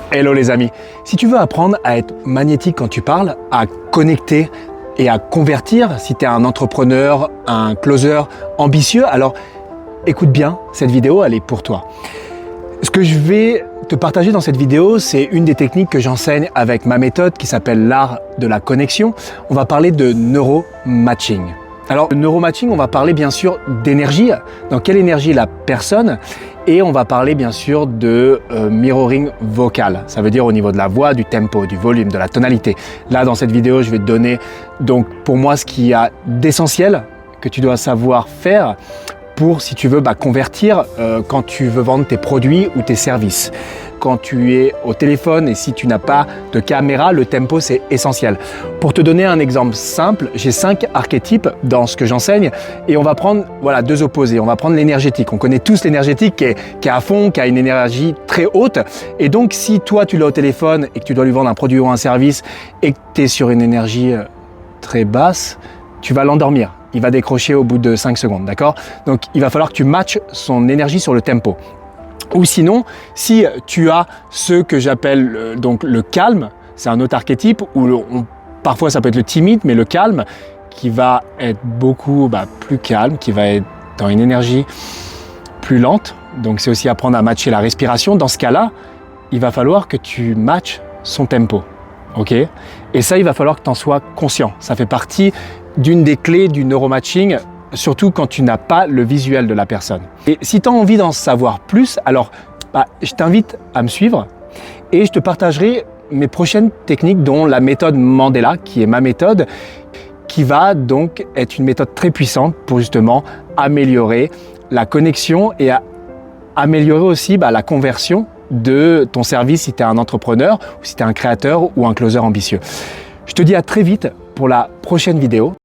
Hello les amis, si tu veux apprendre à être magnétique quand tu parles, à connecter et à convertir, si tu es un entrepreneur, un closer ambitieux, alors écoute bien, cette vidéo elle est pour toi. Ce que je vais te partager dans cette vidéo, c'est une des techniques que j'enseigne avec ma méthode qui s'appelle l'art de la connexion. On va parler de neuromatching. Alors, le neuromatching, on va parler bien sûr d'énergie, dans quelle énergie est la personne, et on va parler bien sûr de mirroring vocal. Ça veut dire au niveau de la voix, du tempo, du volume, de la tonalité. Là, dans cette vidéo, je vais te donner donc pour moi ce qu'il y a d'essentiel que tu dois savoir faire pour, si tu veux, convertir quand tu veux vendre tes produits ou tes services. Quand tu es au téléphone et si tu n'as pas de caméra, le tempo c'est essentiel. Pour te donner un exemple simple, j'ai 5 archétypes dans ce que j'enseigne et on va prendre deux opposés. On va prendre l'énergétique. On connaît tous l'énergétique qui est à fond, qui a une énergie très haute. Et donc si toi tu l'as au téléphone et que tu dois lui vendre un produit ou un service et que tu es sur une énergie très basse, tu vas l'endormir. Il va décrocher au bout de 5 secondes, d'accord? Donc il va falloir que tu matches son énergie sur le tempo. Ou sinon, si tu as ce que j'appelle donc le calme, c'est un autre archétype où parfois ça peut être le timide, mais le calme qui va être beaucoup plus calme, qui va être dans une énergie plus lente. Donc c'est aussi apprendre à matcher la respiration. Dans ce cas-là, il va falloir que tu matches son tempo. Ok? Et ça, il va falloir que tu en sois conscient. Ça fait partie d'une des clés du neuromatching, surtout quand tu n'as pas le visuel de la personne. Et si tu as envie d'en savoir plus, alors je t'invite à me suivre et je te partagerai mes prochaines techniques, dont la méthode Mandela, qui est ma méthode, qui va donc être une méthode très puissante pour justement améliorer la connexion et améliorer aussi la conversion de ton service si tu es un entrepreneur, ou si tu es un créateur ou un closer ambitieux. Je te dis à très vite pour la prochaine vidéo.